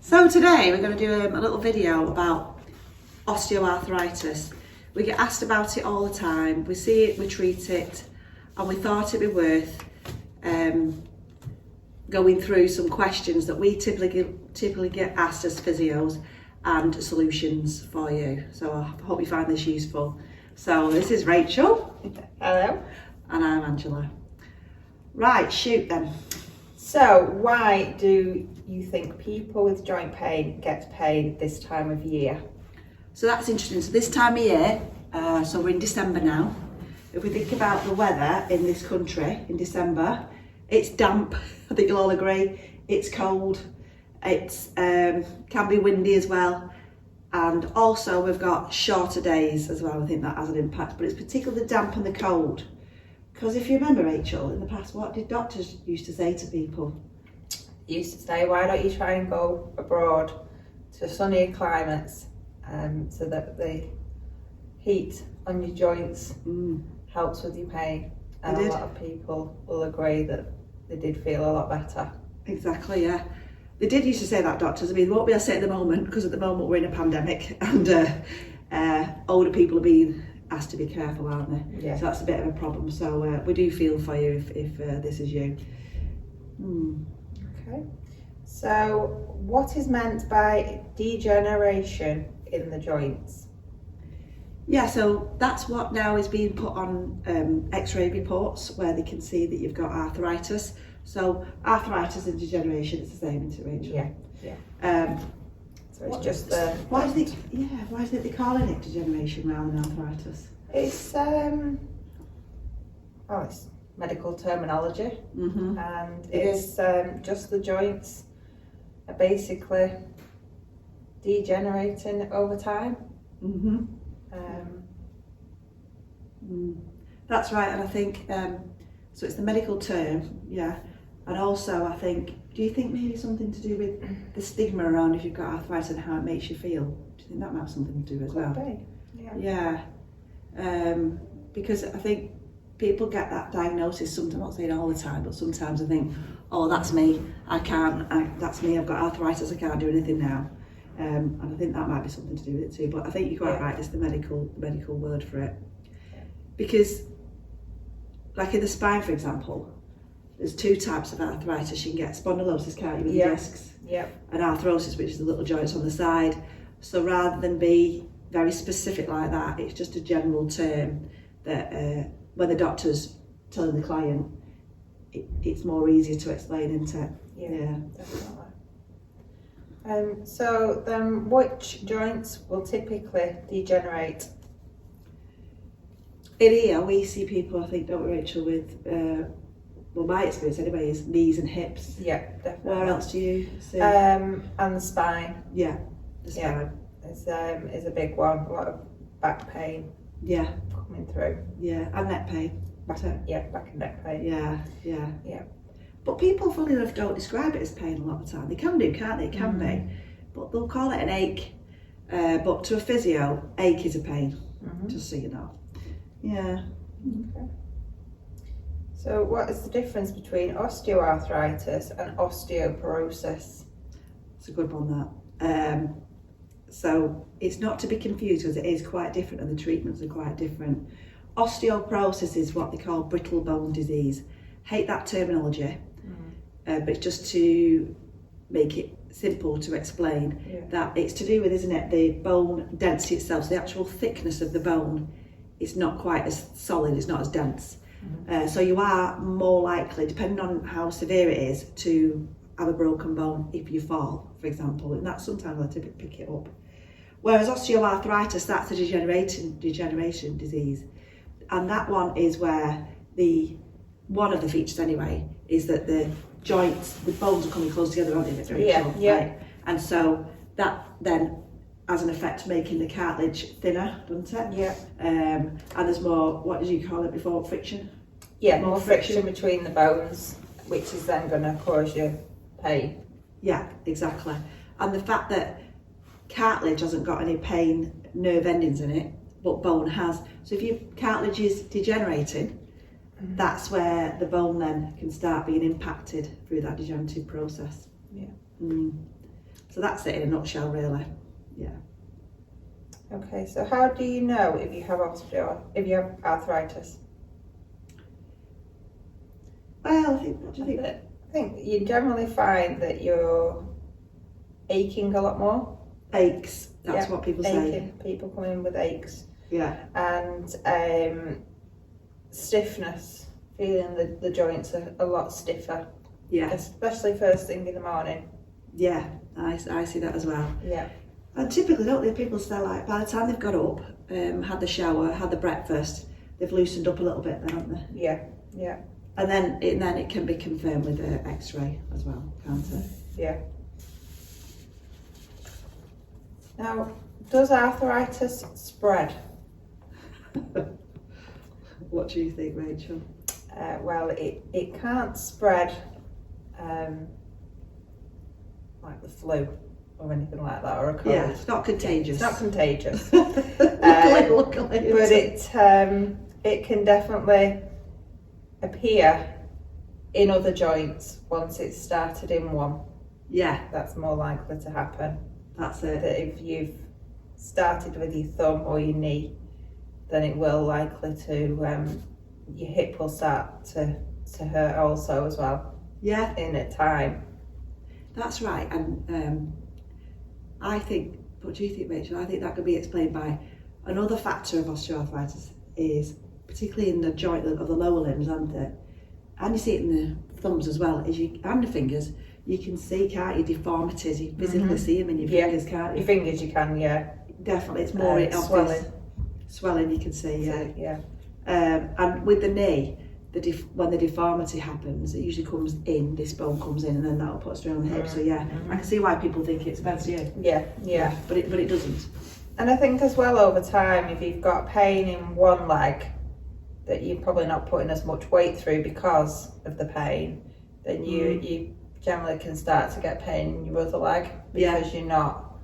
So today we're going to do a little video about osteoarthritis. We get asked about it all the time, we see it, we treat it, and we thought it'd be worth going through some questions that we typically get asked as physios and solutions for you. So I hope you find this useful. So this is Rachel. Hello. And I'm Angela. Right, shoot then. So why do you think people with joint pain get pain this time of year? So that's interesting. So this time of year, so we're in December now. If we think about the weather in this country in December, it's damp, I think you'll all agree. It's cold, it's can be windy as well. And also we've got shorter days as well. I think that has an impact, but it's particularly the damp and the cold. Because if you remember, Rachel, in the past, what did doctors used to say to people? They used to say, why don't you try and go abroad to sunnier climates so that the heat on your joints helps with your pain. And a lot of people will agree that they did feel a lot better. Exactly, yeah. They did used to say that, doctors. I mean, what we'll say at the moment, because at the moment we're in a pandemic and older people are being asked to be careful, aren't they? Yeah. So that's a bit of a problem. So we do feel for you if this is you. Okay. So what is meant by degeneration in the joints? Yeah, so that's what now is being put on x-ray reports where they can see that you've got arthritis. So arthritis and degeneration, it's the same, isn't it, Rachel? Yeah. So it's just the... Why is it they calling it degeneration rather than arthritis? It's it's medical terminology, and it's just the joints are basically degenerating over time. That's right, and I think so. It's the medical term, yeah, and also I think. Do you think maybe something to do with the stigma around if you've got arthritis and how it makes you feel? Do you think that might have something to do as well? Yeah. Because I think people get that diagnosis sometimes, I'm not saying all the time, but sometimes I think, oh, that's me, that's me, I've got arthritis, I can't do anything now. And I think that might be something to do with it too, but I think you're quite right, it's the medical word for it. Because, like in the spine, for example, there's two types of arthritis. You can get spondylosis, can't you, with the discs, and arthrosis, which is the little joints on the side. So rather than be very specific like that, it's just a general term that when the doctor's telling the client, it's more easier to explain, isn't it? Yeah. Definitely. So then which joints will typically degenerate? In here we see people, I think, don't we, Rachel, with well, my experience anyway is knees and hips. Yeah, definitely. Where else do you see? And the spine. Yeah, the spine. Is a big one. A lot of back pain. Yeah. Coming through. Yeah, and neck pain. Back and neck pain. Yeah. But people, funny enough, don't describe it as pain a lot of the time. They can do, can't they? It can be. But they'll call it an ache. But to a physio, ache is a pain, just so you know. Yeah. Okay. So what is the difference between osteoarthritis and osteoporosis? It's a good one, that. So it's not to be confused because it is quite different and the treatments are quite different. Osteoporosis is what they call brittle bone disease. Hate that terminology, but it's just to make it simple to explain that it's to do with, isn't it, the bone density itself, so the actual thickness of the bone is not quite as solid, it's not as dense. So you are more likely, depending on how severe it is, to have a broken bone if you fall, for example, and that's sometimes I typically pick it up. Whereas osteoarthritis, that's a degeneration disease, and that one is where one of the features anyway is that the joints, the bones are coming close together, aren't they? Right? And so that then has an effect making the cartilage thinner, doesn't it? Yeah. And there's more, what did you call it before, friction? Yeah, more friction between the bones, which is then going to cause you pain. Yeah, exactly. And the fact that cartilage hasn't got any pain nerve endings in it, but bone has. So if your cartilage is degenerating, that's where the bone then can start being impacted through that degenerative process. Yeah. So that's it in a nutshell, really. Yeah. Okay, so how do you know if you have arthritis? Well, I think, what do you think? I think you generally find that you're aching a lot more. Aches, that's what people say. People come in with aches. Yeah. And stiffness, feeling the joints are a lot stiffer. Yeah. Especially first thing in the morning. Yeah, I see that as well. Yeah. And typically, don't they, people say like by the time they've got up, had the shower, had the breakfast, they've loosened up a little bit then, haven't they? Yeah, yeah. And then it can be confirmed with an X-ray as well, can't it? Yeah. Now, does arthritis spread? What do you think, Rachel? Well, it can't spread like the flu or anything like that, or a cold. Yeah, it's not contagious. It's not contagious. Luckily. But it can definitely appear in other joints once it's started in one. Yeah. That's more likely to happen. That's it. That if you've started with your thumb or your knee, then it will likely to, your hip will start to hurt also as well. Yeah. In a time. That's right. And I think, what do you think, Rachel? I think that could be explained by another factor of osteoarthritis is, particularly in the joint of the lower limbs, and you see it in the thumbs as well, and the fingers, you can see, can't you, deformities, you physically see them in your fingers, can't you? Your fingers you can, yeah. Definitely, it's more obvious. Swelling you can see, yeah. Yeah. And with the knee, when the deformity happens, it usually comes in, this bone comes in, and then that'll put a strain on the hip. So yeah, I can see why people think it's bad to you. Yeah. But it doesn't. And I think as well over time, if you've got pain in one leg that you're probably not putting as much weight through because of the pain, then you generally can start to get pain in your other leg because you're not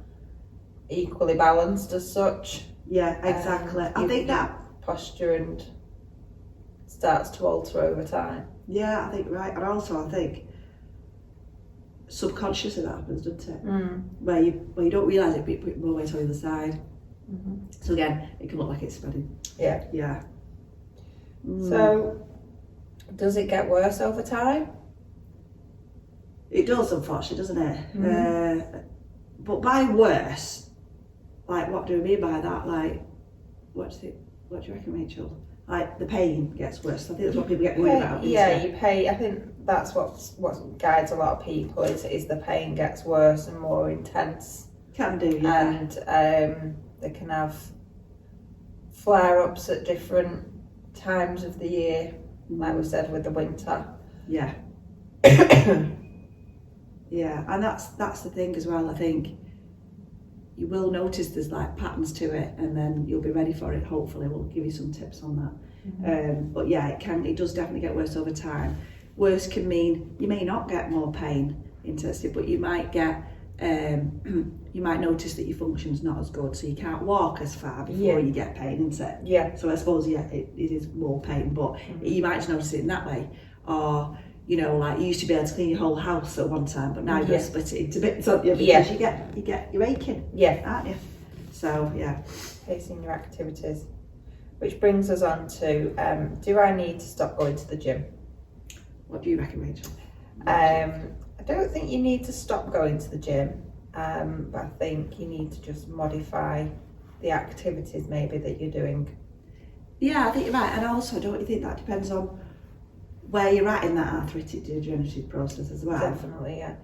equally balanced as such. Yeah, exactly. I think that posture and starts to alter over time. Yeah, I think right. And also I think subconsciously that happens, doesn't it? Where you don't realise it, but you put more weight on the other side. So again, it can look like it's spreading. Yeah. So does it get worse over time? It does, unfortunately, doesn't it? But by worse, like, what do we mean by that? Like, what do you reckon, Rachel? Like, the pain gets worse. I think that's what people get worried about. You pay. I think that's what guides a lot of people is the pain gets worse and more intense. Can do, yeah. And they can have flare-ups at different times of the year, like we said with the winter. Yeah. Yeah, and that's the thing as well. I think you will notice there's like patterns to it, and then you'll be ready for it. Hopefully, we'll give you some tips on that. But yeah, it does definitely get worse over time. Worse can mean you may not get more pain intensity, but you might get you might notice that your function's not as good, so you can't walk as far before you get pain, isn't it? Yeah. So I suppose it is more pain, but you might just notice it in that way, or you know, like you used to be able to clean your whole house at one time, but now you've got to split it into bits, don't you? Because you're aching, aren't you? So yeah, pacing your activities, which brings us on to do I need to stop going to the gym? What do you reckon, Rachel? I don't think you need to stop going to the gym, but I think you need to just modify the activities maybe that you're doing. Yeah, I think you're right, and also don't you think that depends on where you're at in that arthritic degenerative process as well? Definitely, yeah.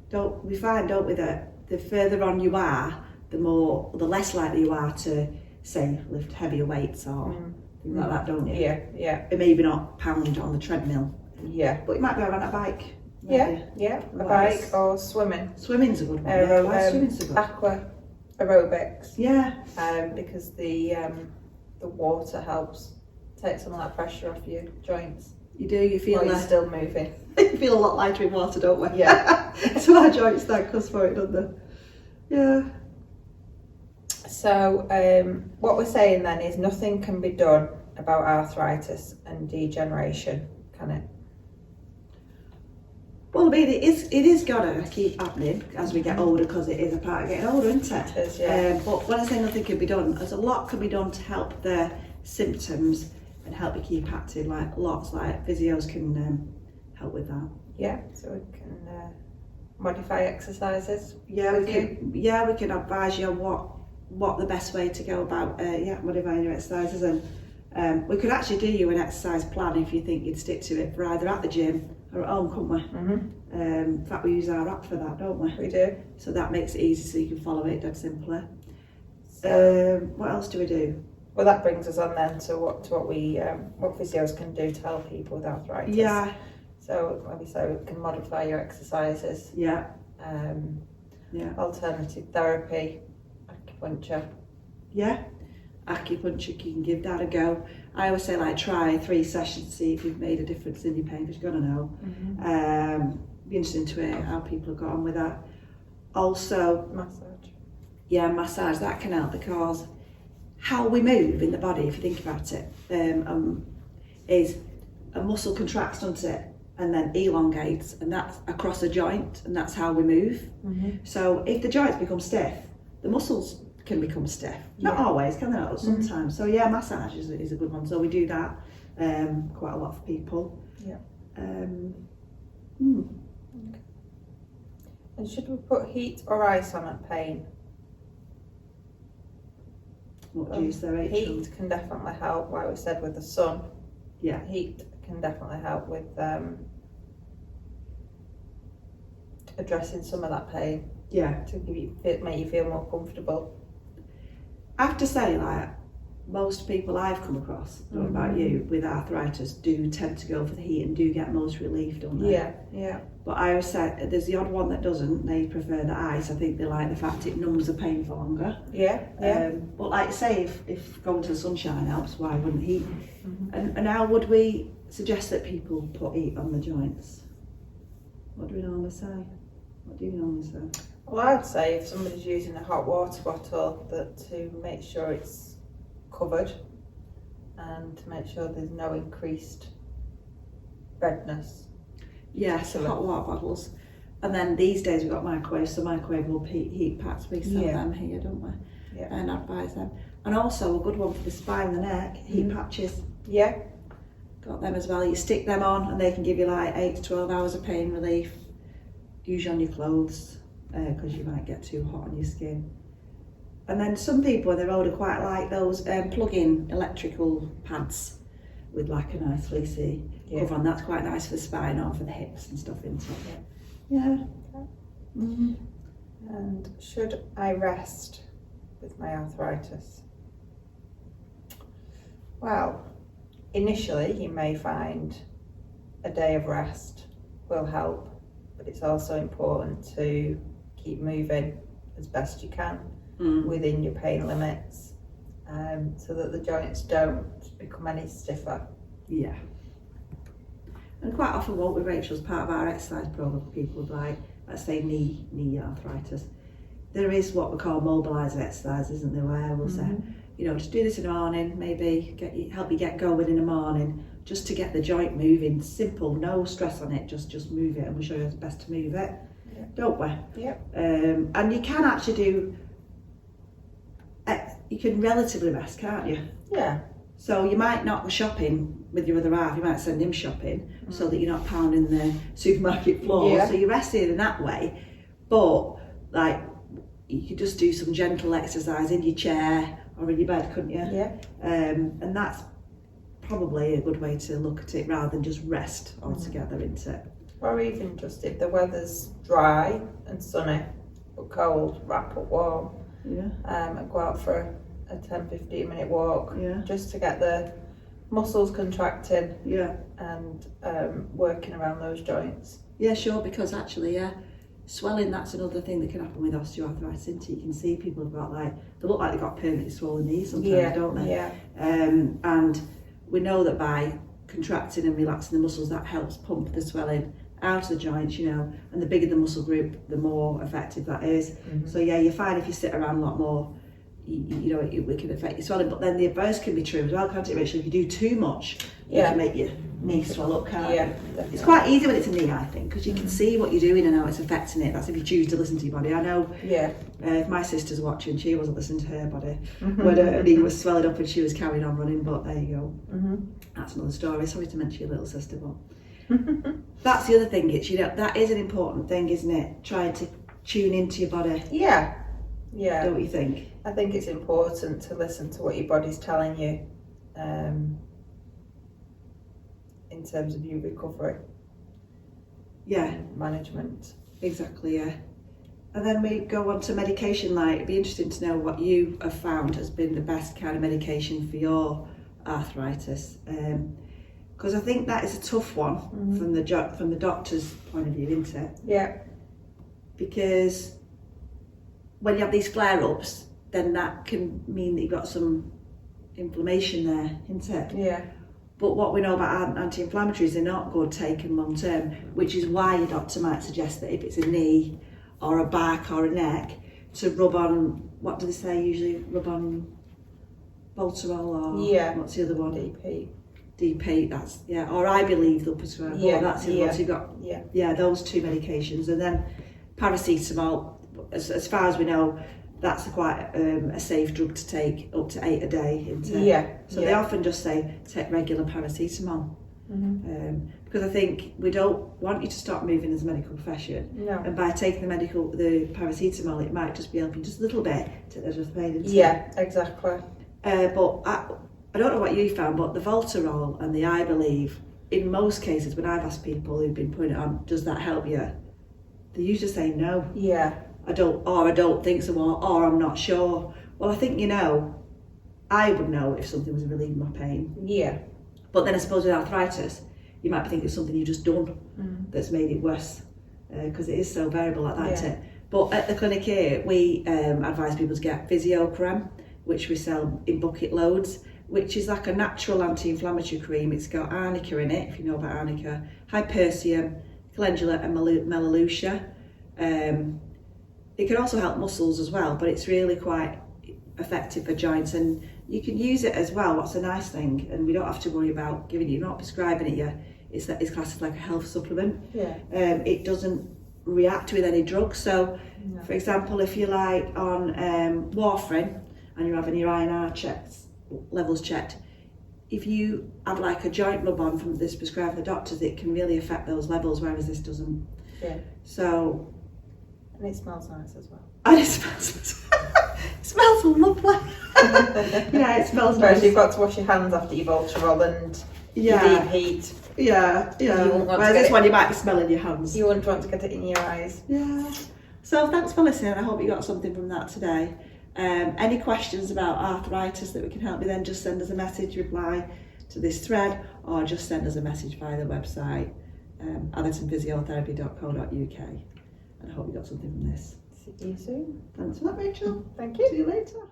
Don't we, that the further on you are, the less likely you are to, say, lift heavier weights or things like that, don't you? Yeah. And maybe not pound on the treadmill. Yeah. But you might go on a bike. Yeah, a bike or swimming. Swimming's a good one. Why swimming's a good? Aqua aerobics. Yeah. Because the water helps take some of that pressure off your joints. You do, you feel you're still moving. You feel a lot lighter in water, don't we? Yeah. So our joints thank us for it, don't they? Yeah. So what we're saying then is nothing can be done about arthritis and degeneration, can it? Well, I mean, it is gonna keep happening as we get older, because it is a part of getting older, isn't it? It is, yeah. But when I say nothing can be done, there's a lot can be done to help the symptoms and help you keep active. Like lots, like physios can help with that. Yeah, so we can modify exercises. Yeah, we can advise you on what the best way to go about modifying your exercises, and we could actually do you an exercise plan if you think you'd stick to it, for either at the gym or at home, couldn't we? Mm-hmm. In fact, we use our app for that, don't we? We do. So that makes it easy, so you can follow it dead simply. So, What else do we do? well, that brings us on then to what physios can do to help people with arthritis. Yeah. So, like we say, we can modify your exercises. Yeah. Yeah. Alternative therapy, acupuncture. Yeah. Acupuncture, you can give that a go. I always say, like, try 3 sessions, see if you've made a difference in your pain, because you're gonna know. Mm-hmm. Be interesting to hear how people have got on with that. Also, Massage. Yeah, massage, that can help, because how we move in the body, if you think about it, is a muscle contracts, doesn't it? And then elongates, and that's across a joint, and that's how we move. Mm-hmm. So if the joints become stiff, the muscles can become stiff. Not always, can they? Sometimes. So yeah, massage is a good one. So we do that quite a lot for people. Yeah. Okay. And should we put heat or ice on at pain? What do you say, Rachel? Heat can definitely help, like we said with the sun. Yeah. Heat can definitely help with addressing some of that pain. Yeah. To make you feel more comfortable. I have to say, like, most people I've come across, I don't know about you, with arthritis do tend to go for the heat and do get most relief, don't they? Yeah, yeah. But I always say, there's the odd one that doesn't, they prefer the ice. I think they like the fact it numbs the pain for longer. Yeah, yeah. But like say, if going to the sunshine helps, why wouldn't heat? Mm-hmm. And how would we suggest that people put heat on the joints? What do we normally say? What do you normally say? Well, I'd say if somebody's using a hot water bottle, that to make sure it's covered and to make sure there's no increased redness. Yes, hot water bottles. And then these days we've got microwaves, so microwavable heat packs, we sell them here, don't we? Yeah. And advise them. And also a good one for the spine and the neck, heat patches. Yeah. Got them as well. You stick them on and they can give you like 8 to 12 hours of pain relief. Usually on your clothes, because you might get too hot on your skin. And then some people when they're older quite like those plug-in electrical pads with like a nice fleecy cover on. That's quite nice for the spine or for the hips and stuff, isn't it? Yeah. Okay. Mm-hmm. And should I rest with my arthritis? Well, initially you may find a day of rest will help, but it's also important to keep moving as best you can within your pain limits, so that the joints don't become any stiffer. Yeah. And quite often what we, Rachel, as part of our exercise program for people with, like, let's say knee arthritis, there is what we call mobiliser exercise, isn't there, where we'll say, you know, just do this in the morning, maybe help you get going in the morning, just to get the joint moving. Simple, no stress on it, just move it, and we'll show you how best to move it, don't we? Yeah. And you can actually do, you can relatively rest, can't you? Yeah. So you might not go shopping with your other half, you might send him shopping so that you're not pounding the supermarket floor. Yeah. So you're resting in that way. But like, you could just do some gentle exercise in your chair or in your bed, couldn't you? Yeah. And that's probably a good way to look at it rather than just rest altogether, isn't it? Or even just if the weather's dry and sunny but cold, wrap up warm. Yeah. And go out for a 10-15 minute walk, just to get the muscles contracting and working around those joints. Yeah, sure, because actually, swelling, that's another thing that can happen with osteoarthritis, isn't it? You can see people have got like, they look like they've got permanently swollen knees sometimes, don't they? Yeah. And we know that by contracting and relaxing the muscles, that helps pump the swelling out of the joints, you know, and the bigger the muscle group, the more effective that is. So yeah, you're fine if you sit around a lot more, you know, it can affect your swelling, but then the adverse can be true as well, can't it, Rachel? If you do too much, it can make you knee swell up, can't Yeah, you? definitely. It's quite easy when it's a knee, I think, because you can see what you're doing and how it's affecting it. That's if you choose to listen to your body. I know Yeah. if my sister's watching, she wasn't listening to her body when her knee was swelling up and she was carrying on running, but there you go. That's another story. Sorry to mention your little sister, but that's the other thing. It's, you know, that is an important thing, isn't it? Trying to tune into your body. Yeah. Don't you think? I think it's important to listen to what your body's telling you in terms of your recovery. Yeah. Management. Exactly, yeah. And then we go on to medication. Like, it'd be interesting to know what you have found has been the best kind of medication for your arthritis. Because I think that is a tough one from the doctor's point of view, isn't it? Yeah. Because when you have these flare-ups, then that can mean that you've got some inflammation there, isn't it? Yeah. But what we know about anti-inflammatories, they're not good taken long term, which is why your doctor might suggest that if it's a knee or a back or a neck, to rub on, what do they say usually, rub on Voltarol or what's the other one? DP, that's, yeah, or I believe they'll prescribe, that's the other one. So you've got, those two medications. And then paracetamol, as far as we know, that's quite a safe drug to take, up to 8 a day, isn't it? So they often just say take regular paracetamol, because I think we don't want you to stop moving as a medical profession. No. And by taking the paracetamol, it might just be helping just a little bit to the pain. Exactly. But I don't know what you found, but the Voltarol and the I believe, in most cases, when I've asked people who've been putting it on, does that help you? They usually say no. Yeah. I don't think so, or I'm not sure. Well, I think, you know, I would know if something was relieving my pain. Yeah. But then I suppose with arthritis, you might be thinking it's something you've just done that's made it worse, because it is so variable like that, isn't it? But at the clinic here, we advise people to get physio creme, which we sell in bucket loads, which is like a natural anti-inflammatory cream. It's got arnica in it, if you know about arnica, hypericum, calendula and melaleuca. It can also help muscles as well, but it's really quite effective for joints, and you can use it as well. What's a nice thing, and we don't have to worry about giving you, not prescribing it yet. It's classed as like a health supplement. It doesn't react with any drugs. So, for example, if you're like on warfarin and you're having your INR levels checked, if you have like a joint rub on from this prescribed by the doctors, it can really affect those levels, whereas this doesn't. So. And it smells nice as well. And it smells lovely. It smells nice. You've got to wash your hands after your Voltarol and your deep heat. Whereas this one you might be smelling your hands. You wouldn't want to get it in your eyes. So thanks for listening. I hope you got something from that today. Any questions about arthritis that we can help you, then just send us a message, reply to this thread, or just send us a message via the website, athertonphysiotherapy.co.uk. And I hope you got something from this. See you soon. Thanks for that, Rachel. Thank you. See you later.